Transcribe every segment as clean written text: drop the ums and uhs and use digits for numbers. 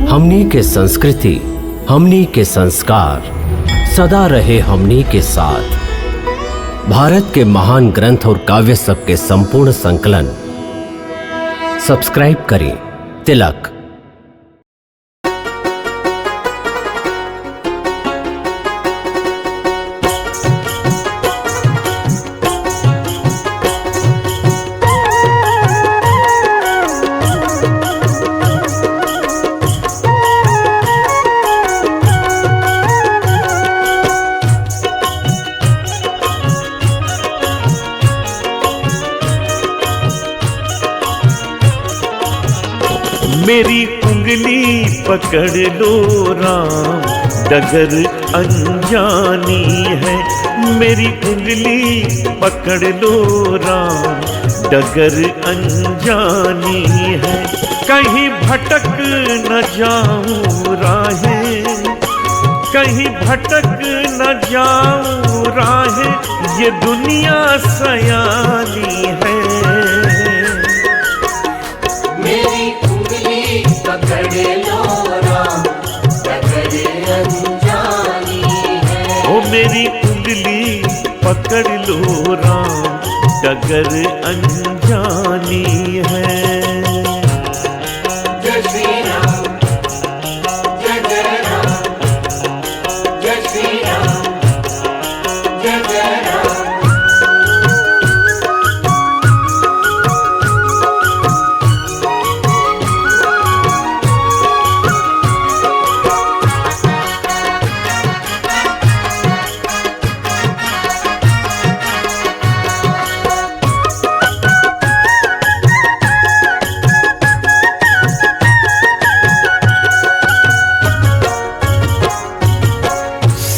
हमनी के संस्कृति, हमनी के संस्कार सदा रहे हमनी के साथ। भारत के महान ग्रंथ और काव्य सब के संपूर्ण संकलन सब्सक्राइब करें तिलक। मेरी उंगली पकड़ लो राम, डगर अनजानी है। मेरी उंगली पकड़ लो राम, डगर अनजानी है। कहीं भटक न जाऊं राहें, कहीं भटक न जाऊं राहें, ये दुनिया सयानी है। मेरी उंगली पकड़ लो राम, डगर अनजानी है। ओ मेरी उंगली पकड़ लो राम, डगर अनजानी है। जय श्री राम, जय जय राम, जय श्री राम, जय जय राम।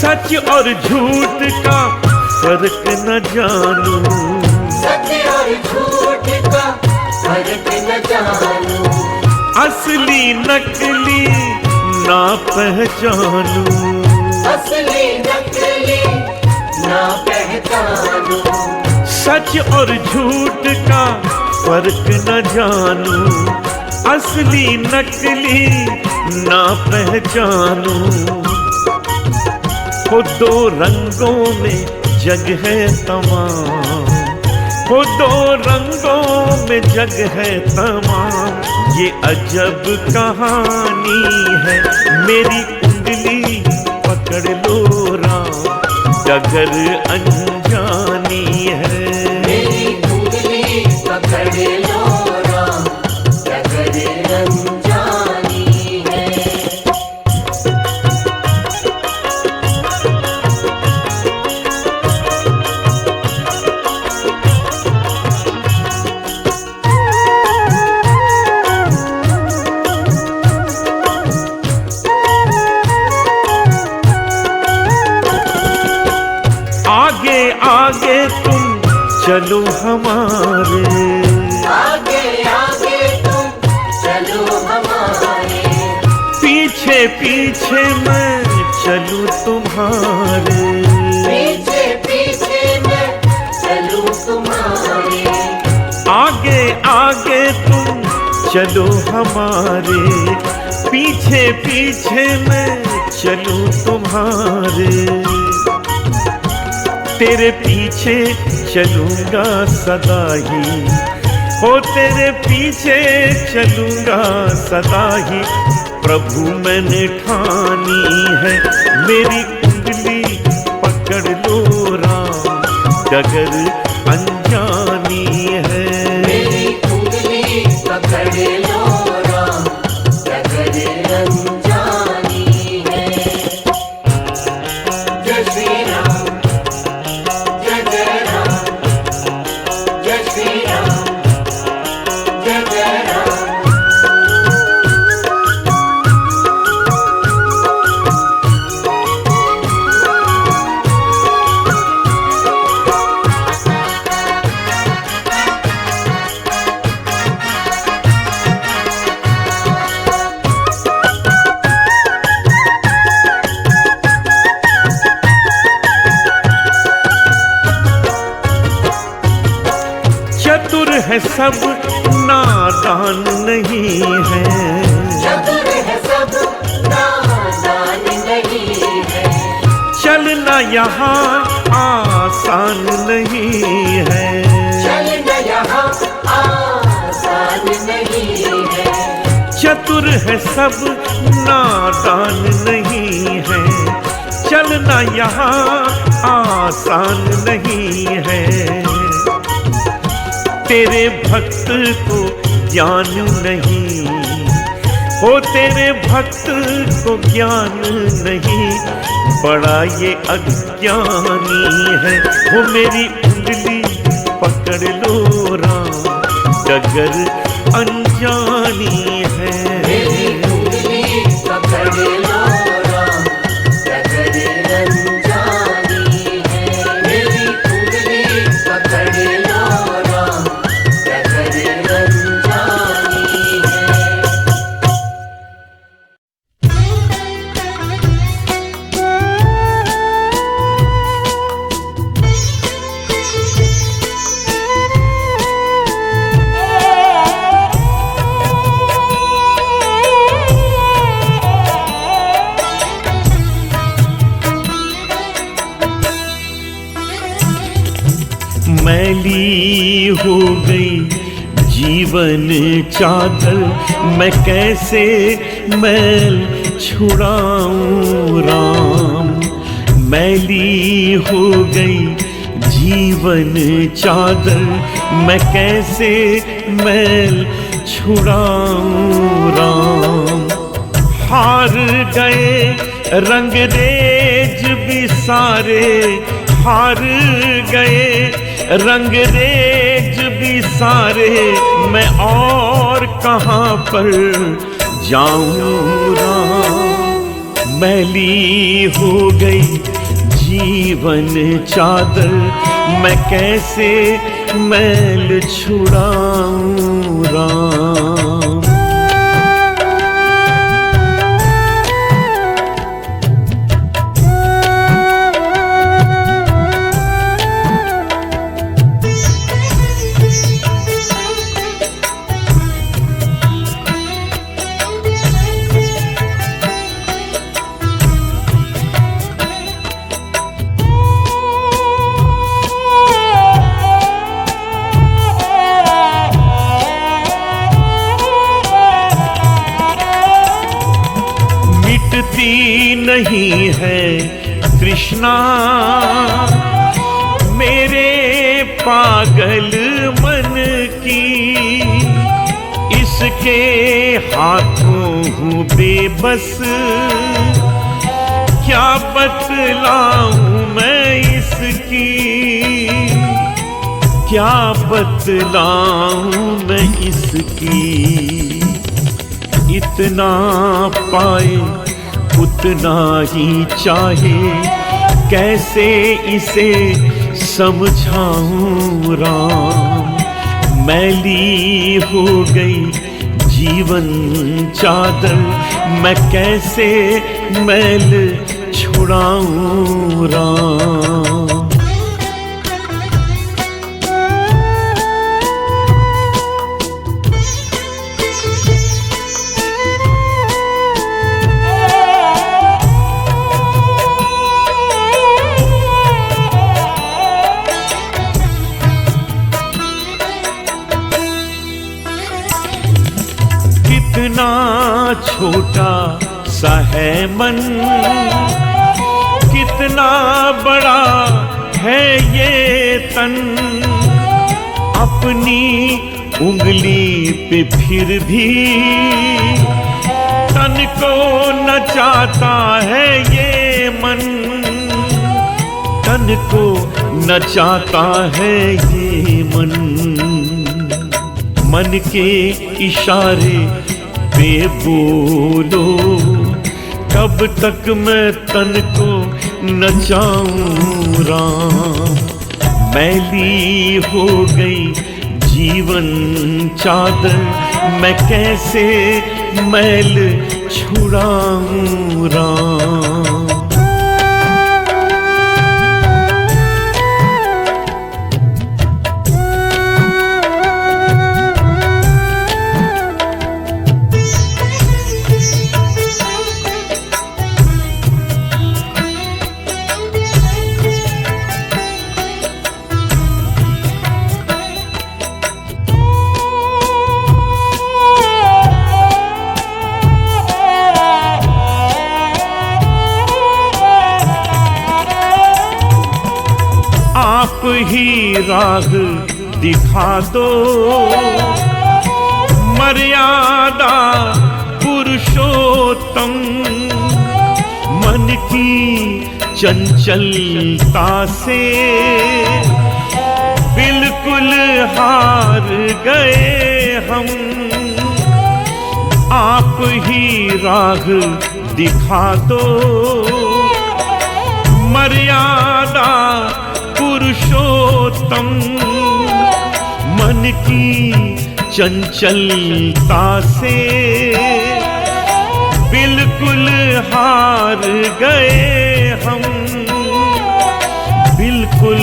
सच और झूठ का फर्क न जानूं, सत्य और झूठ का फर्क न जानूं, असली नकली ना पहचानूं। असली नकली ना पहचानूं। सच और झूठ का फर्क न जानूं, असली नकली ना पहचानूं। वो दो रंगों में जग है तमाम, वो दो रंगों में जग है तमाम, ये अजब कहानी है। मेरी उंगली पकड़ लो राम, डगर अनजानी है। मेरी उंगली पकड़ लो राम, डगर अनजानी है। आगे आगे तुम चलो हमारे, आगे आगे तुम चलो हमारे, पीछे पीछे मैं चलूं तुम्हारे। पीछे पीछे मैं चलूं तुम्हारे। आगे आगे तुम चलो हमारे, पीछे पीछे मैं चलूं तुम्हारे। तेरे पीछे चलूंगा सदा ही, हो तेरे पीछे चलूंगा सदा ही, प्रभु मैंने ठानी है। मेरी उंगली पकड़ लो राम, डगर अनजानी है। मेरी उंगली पकड़ लो राम, डगर अनजानी है। जय श्री राम, जय जय राम, जय श्री राम, जय जय राम। चतुर है सब नादान नहीं है, चतुर है सब यहाँ आसान नहीं है, चलना यहाँ आसान नहीं है। चतुर है सब नादान नहीं है, चलना यहाँ आसान नहीं है। तेरे भक्त को ज्ञान नहीं हो, तेरे भक्त को ज्ञान नहीं, बड़ा ये अज्ञानी है। वो मेरी उंगली पकड़ लो राम, डगर अनजानी है। मेरी उंगली पकड़ लो राम, डगर अनजानी है। मेरी उंगली पकड़ लो राम, डगर अनजानी है। मैली हो गई जीवन चादर, मैं कैसे मैल छुड़ाऊं राम। मैली हो गई जीवन चादर, मैं कैसे मैल छुड़ाऊं राम। हार गए रंगरेज भी सारे, हार गए रंगरेज भी सारे, मैं और कहाँ पर जाऊं राम। मैली हो गई जीवन चादर, मैं कैसे मैल छुड़ाऊं राम। नहीं है कृष्णा मेरे पागल मन की, इसके हाथों हूँ बेबस, क्या बतलाऊं मैं इसकी, क्या बतलाऊं मैं इसकी। इतना पाए उतना ही चाहे, कैसे इसे समझाऊं राम। मैली हो गई जीवन चादर, मैं कैसे मैल छुड़ाऊं राम। कितना छोटा सा है मन, कितना बड़ा है ये तन, अपनी उंगली पे फिर भी तन को नचाता है ये मन, तन को नचाता है ये मन। मन के इशारे पे बोलो, कब तक मैं तन को नचाऊं राम। मैली हो गई जीवन चादर, मैं कैसे मैल छुड़ाऊं राम। राह दिखा दो, मर्यादा पुरुषोत्तम मन की चंचलता से बिल्कुल हार गए हम। आप ही राह दिखा दो, मर्यादा पुरुषोत्तम मन की चंचलता से बिल्कुल हार गए हम, बिल्कुल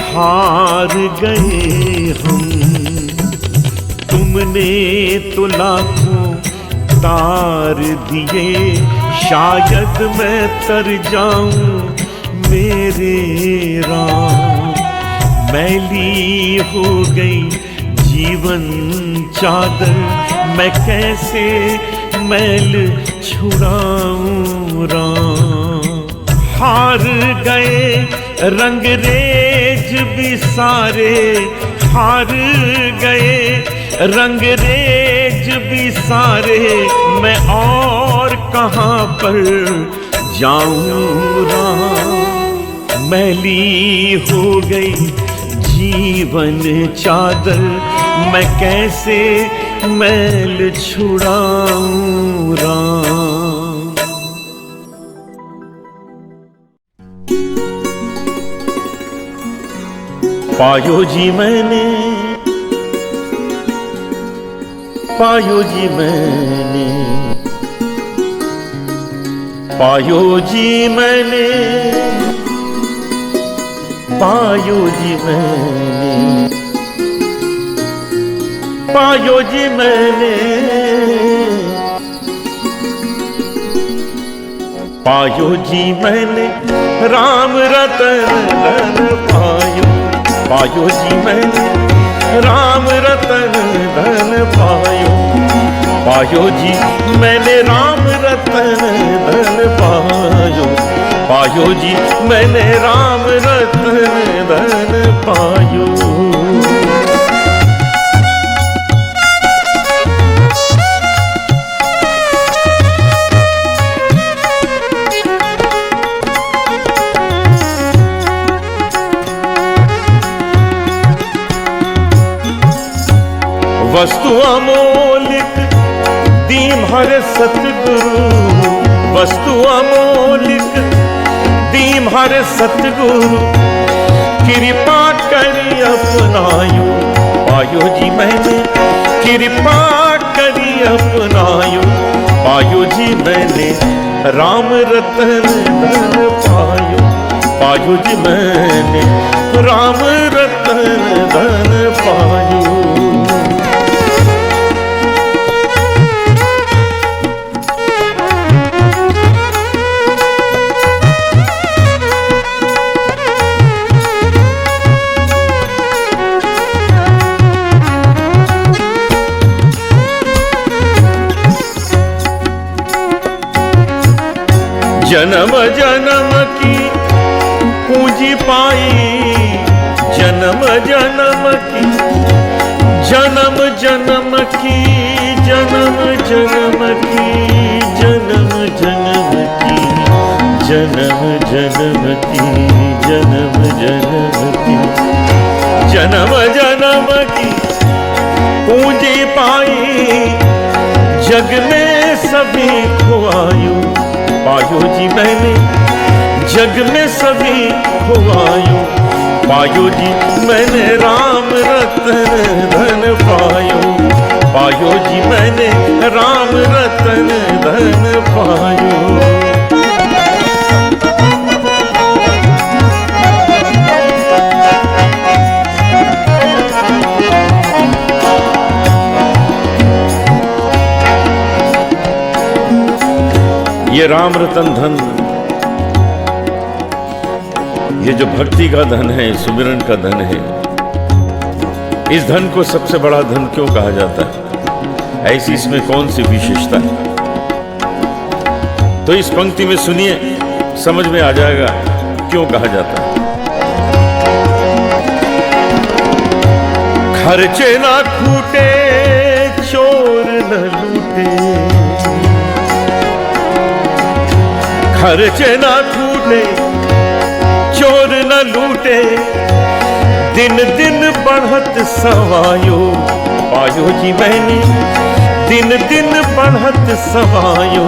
हार गए हम। तुमने तो लाखों तार दिए, शायद मैं तर जाऊं मेरे राम। मैली हो गई जीवन चादर, मैं कैसे मैल छुड़ाऊं राम। हार गए रंगरेज भी सारे, हार गए रंगरेज भी सारे, मैं और कहाँ पर जाऊं राम। मैली हो गई जीवन चादर, मैं कैसे मैल छुड़ाऊं राम। पायो जी मैंने, पायो जी मैंने, पायो जी मैंने, पायो जी मैंने, पायो जी मैंने, पायो जी मैंने राम रतन धन पायो। पायो जी मैंने राम रतन धन पायो। पायो जी मैंने राम रतन धन पायो। पायो जी मैंने राम रतन धन पायो। वस्तु अमोलिक दीन हर सतगुरु। वस्तु अमोलिक दीन हर सतगुरु। कृपा करी अपनायो। पायो जी मैंने कृपा करी अपनायो। पायो जी मैंने राम रतन धन पायो। पायो जी मैंने राम रतन धन पायो। जन्म जन्म की पूंजी पाई। जन्म जन्म की जन्म जन्म की जन्म जन्म की जन्म जन्म की जन्म जन्म की जन्म जन्म की जन्म जन्म की पूंजी पाई। जग में सभी खुआयो। पायो जी मैंने जग में सभी खुआयो। पायो जी मैंने राम रतन धन पायो। पायो जी मैंने राम रतन धन पायो। ये राम रतन धन, ये जो भक्ति का धन है, सुमिरन का धन है, इस धन को सबसे बड़ा धन क्यों कहा जाता है? ऐसी इसमें कौन सी विशेषता है? तो इस पंक्ति में सुनिए, समझ में आ जाएगा क्यों कहा जाता है। खर्चे ना खूटे चोर न लूटे, खर्चे ना खूटे चोर न लूटे, दिन दिन बढ़त सवायो पायो जी मैंने, दिन दिन बढ़त सवायो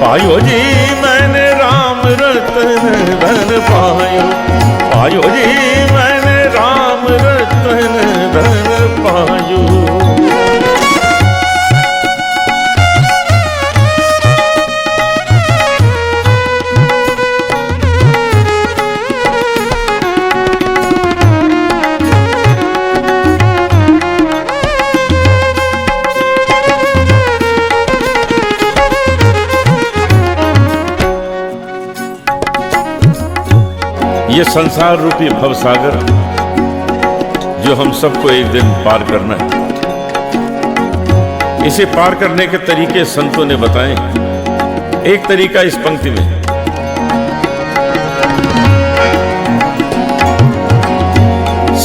पायो जी मैंने, राम रतन धन पायो, पायो जी मैंने राम रतन धन पायो। ये संसार रूपी भवसागर जो हम सबको एक दिन पार करना है, इसे पार करने के तरीके संतों ने बताए। एक तरीका इस पंक्ति में,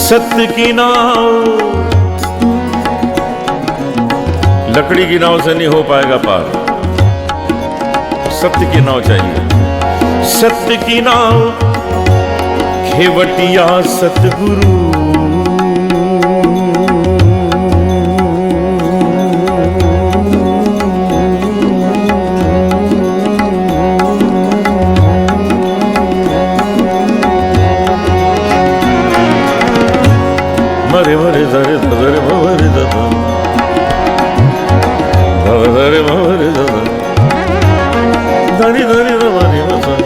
सत्य की नाव, लकड़ी की नाव से नहीं हो पाएगा पार, सत्य की नाव चाहिए। सत्य की नाव खेवटिया सतगुरु, मरे मरे धरे धरे मरे धरे धरे मरे धरे धरी धरी धरे मरे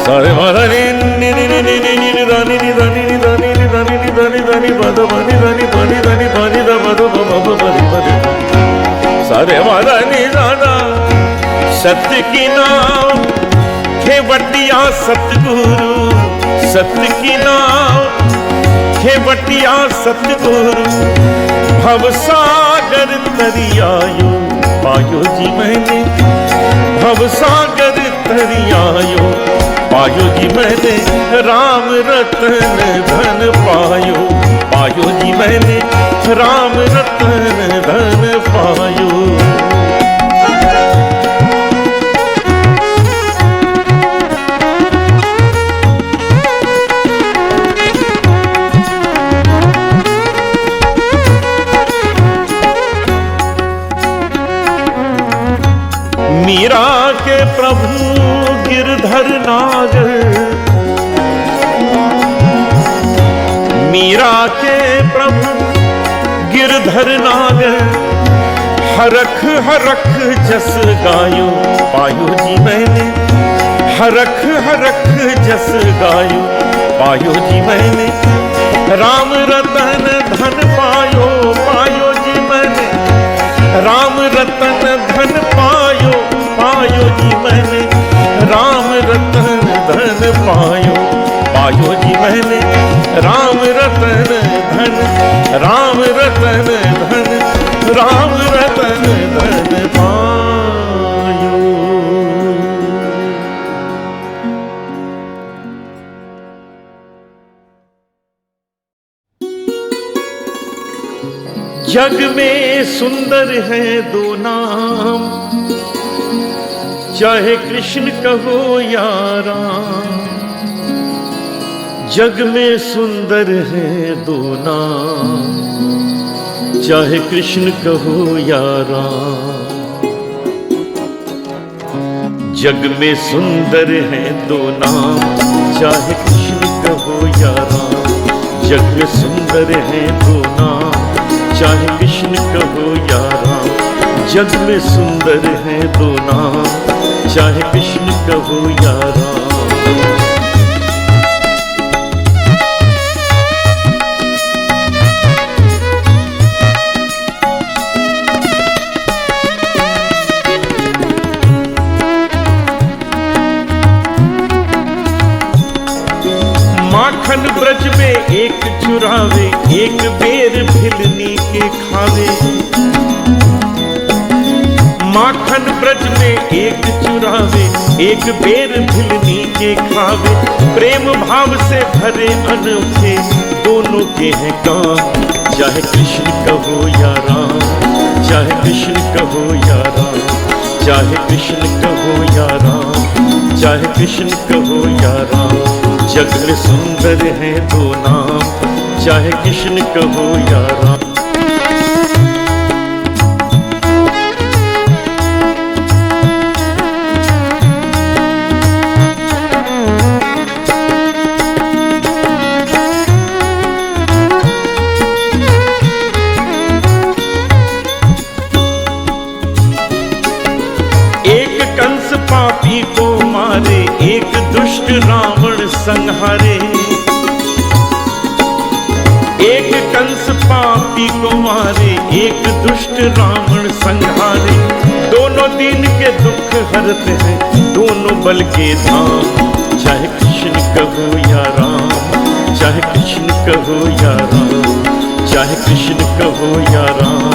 सारे मारा नी नी नी नी नी नी नी रानी नी रानी नी रानी नी रानी नी रानी रानी बादो बानी रानी बानी रानी बानी दा बादो बाबा बानी बानी, सारे मारा नी राना सत्य की नाव खेवटिया सतगुरु, सत्य की नाव खेवटिया सतगुरु, भवसागर तरियायो पायो जी मैंने, भवसागर तरियायो पायो जी मैंने, राम रतन धन पायो, पायो जी मैंने राम रतन धन पायो। मीरा के प्रभु गिरधर नागर, मीरा के प्रभु गिरधर नागर, हरख हरख जस गायो पायो जी मैंने, हरख हरख जस गायो पायो जी मैंने, राम रतन धन पायो, पायो जी मैंने राम रतन धन पायो, पायो जी मैंने राम रतन धन पायो, पायो जी मैंने राम रतन धन, राम रतन धन, राम रतन धन पायो। जग में सुंदर है दो नाम, चाहे कृष्ण कहो या राम, जग में सुंदर है दो नाम, चाहे कृष्ण कहो या राम, जग में सुंदर है दो नाम, चाहे कृष्ण कहो या राम, जग में सुंदर है दो नाम, चाहे कृष्ण कहो या राम, जग में सुंदर है दो नाम, चाहे कृष्ण कहो या राम। माखन ब्रज में एक चुरावे, एक बेर भिलनी के खावे, माखन ब्रज में एक चुरावे, एक बेर भिलनी के खावे, प्रेम भाव से भरे अनोखे दोनों दोनों के हैं काम, चाहे कृष्ण कहो या राम, चाहे कृष्ण कहो या राम, चाहे कृष्ण कहो या राम, चाहे कृष्ण कहो या राम। जग में सुंदर है दो नाम, चाहे कृष्ण कहो या राम। पापी को मारे, एक दुष्ट रावण संहारे। एक कंस पापी को मारे, एक दुष्ट रावण संहारे। दोनों दीन के दुख हरते हैं, दोनों बल के धाम। चाहे कृष्ण कहो या राम, चाहे कृष्ण कहो या राम, चाहे कृष्ण कहो या राम,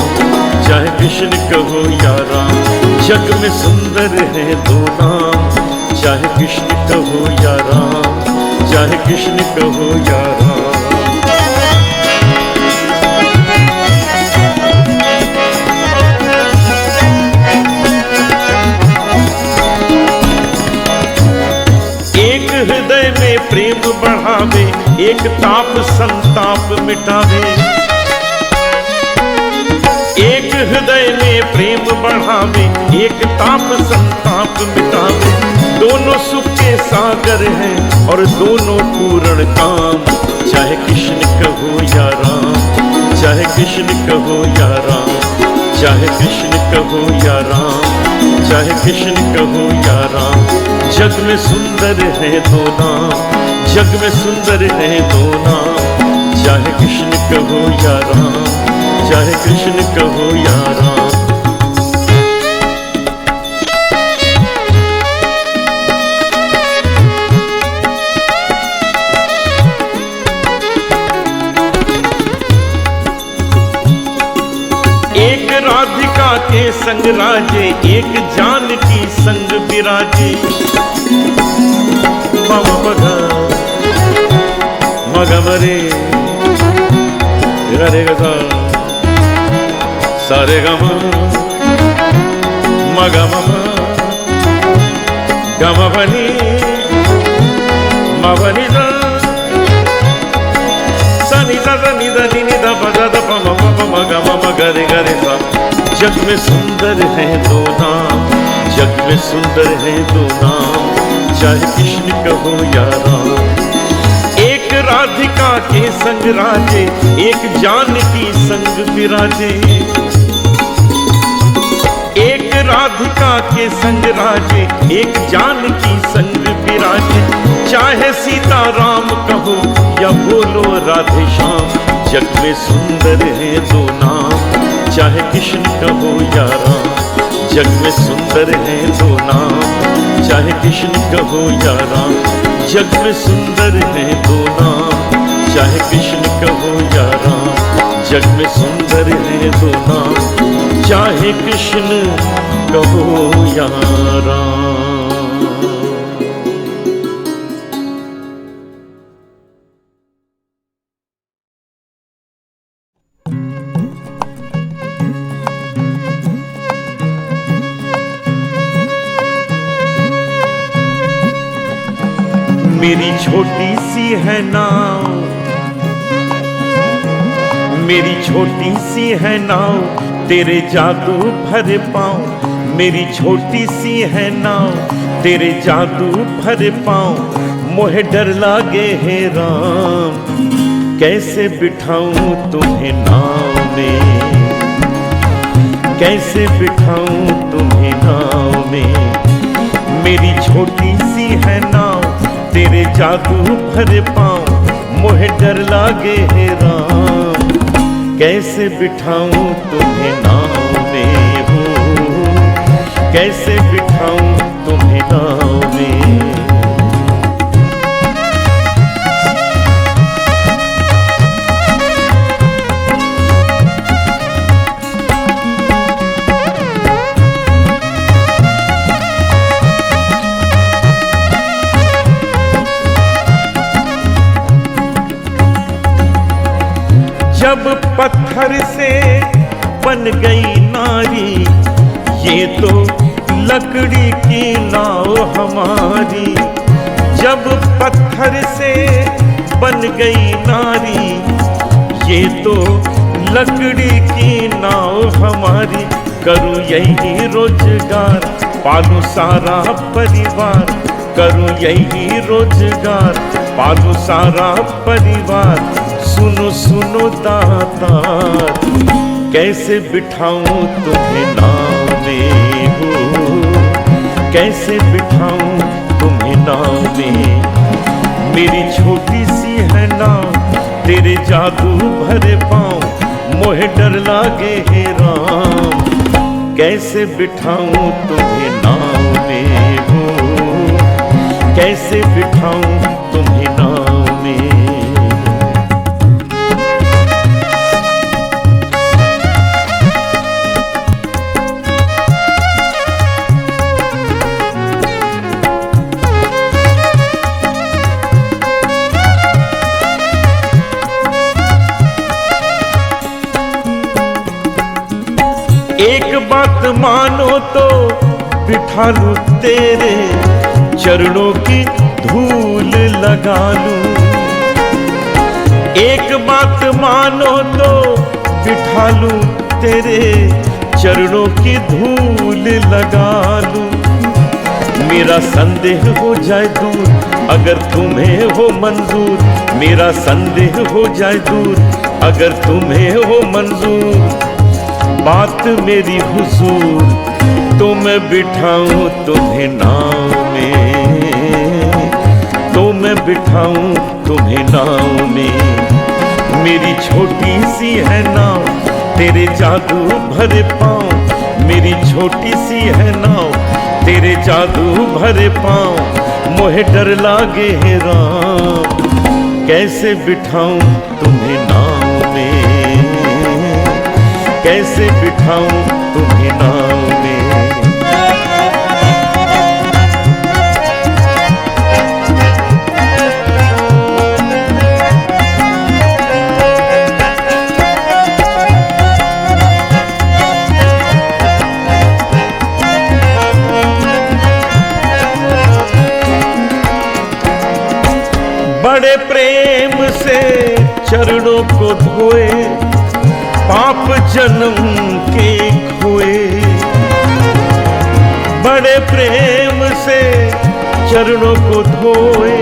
चाहे कृष्ण कहो या राम। जग में सुंदर है दो नाम, चाहे कृष्ण कहो या राम, चाहे कृष्ण कहो या राम। एक हृदय में प्रेम बढ़ावे, एक ताप संताप मिटावे। एक हृदय में प्रेम बढ़ावे, एक ताप संताप मिटावे। दोनों सुख के सागर हैं और दोनों पूर्ण काम। चाहे कृष्ण कहो या राम, चाहे कृष्ण कहो या राम, चाहे कृष्ण कहो या राम, चाहे कृष्ण कहो या राम। जग में सुंदर है दो नाम, जग में सुंदर है दो नाम। चाहे कृष्ण कहो या राम, चाहे कृष्ण कहो या राम। एक राधिका के संग राजे, एक जानकी संग विराजे। मम मगा मगमरे रे गा सारे गम मगम गम बनी मबनी दा सनी दा नी दा नी दा बजा दा पम पम मगम मगरे गरे सा। जग में सुंदर है दो नाम, जग में सुंदर है दो नाम। चाहे कृष्ण कहो या राम। एक राधिका के संग राजे, एक जानकी संग विराजे। एक राधिका के संग राजे, एक जानकी संग विराजे। चाहे सीता राम कहो या बोलो राधे श्याम। जग में सुंदर है दो नाम, चाहे कृष्ण कहो या राम। जग में सुंदर है दो नाम, चाहे कृष्ण कहो या राम। जग में सुंदर है दो नाम, चाहे कृष्ण कहो या राम। जग में सुंदर है दो नाम, चाहे कृष्ण कहो या राम। मेरी छोटी सी है नाव, मेरी छोटी सी है नाव, तेरे जादू भर पाऊं। मेरी छोटी सी है नाव, तेरे जादू भर पाऊं। मोहे डर लागे है राम, कैसे बिठाऊं तुम्हें नाव में, कैसे बिठाऊं तुम्हें नाव में। मेरी छोटी सी है नाव, तेरे जादू भर पाऊं। मोहे डर लागे है राम, कैसे बिठाऊं तुम्हें नाव में हो, कैसे बिठाऊं तुम्हें नाव में। जब पत्थर से बन गई नारी, ये तो लकड़ी की नाव हमारी। जब पत्थर से बन गई नारी, ये तो लकड़ी की नाव हमारी। करूँ यही रोजगार, पालूं सारा परिवार। करूँ यही रोजगार, पालूं सारा परिवार। सुनो सुनो दातार, कैसे बिठाऊं तुम्हें नाव में हो, कैसे बिठाऊं तुम्हें नाव में। मेरी छोटी सी है नाव, तेरे जादू भरे पाँव, मोहे डर लागे हे राम। कैसे बिठाऊं तुम्हें नाव में हो, कैसे बिठाऊं तुम्हें नाव में। एक बात मानो तो बिठा लूं तेरे चरणों की धूल लगा लूं। एक बात मानो तो बिठा लूं तेरे चरणों की धूल लगा लूं। मेरा संदेह हो जाए दूर अगर तुम्हें हो मंजूर। मेरा संदेह हो जाए दूर अगर तुम्हें हो मंजूर। बात मेरी हुजूर, तो मैं बिठाऊं तुम्हें नाव में, तो मैं बिठाऊं तुम्हें नाव में। मेरी छोटी सी है नाव, तेरे जादू भरे पाँव। मेरी छोटी सी है नाव, तेरे जादू भरे पाँव, मोहे डर लागे हे राम। कैसे बिठाऊं तुम्हें नाव में, कैसे बिठाऊं तुम्हें नाव में। बड़े प्रेम से चरणों को धोए, पाप जन्म के खोए। बड़े प्रेम से चरणों को धोए,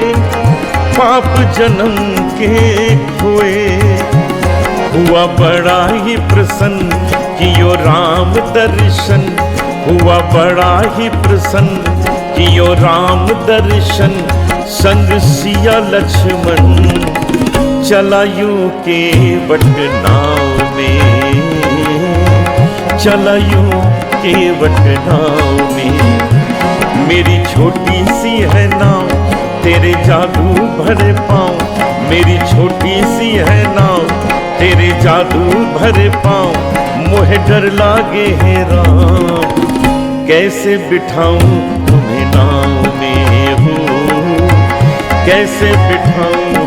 पाप जन्म के खोए। हुआ बड़ा ही प्रसन्न कियो राम दर्शन। हुआ बड़ा ही प्रसन्न कियो राम दर्शन। संग सिया लक्ष्मण चला यूं के वट नाव में, चला यूं के वट नाव में। मेरी छोटी सी है नाव, तेरे जादू भरे पाँव। मेरी छोटी सी है नाव, तेरे जादू भरे पाँव, मोहे डर लागे हे राम। कैसे बिठाऊं तुम्हें नाव में हो, कैसे बिठाऊं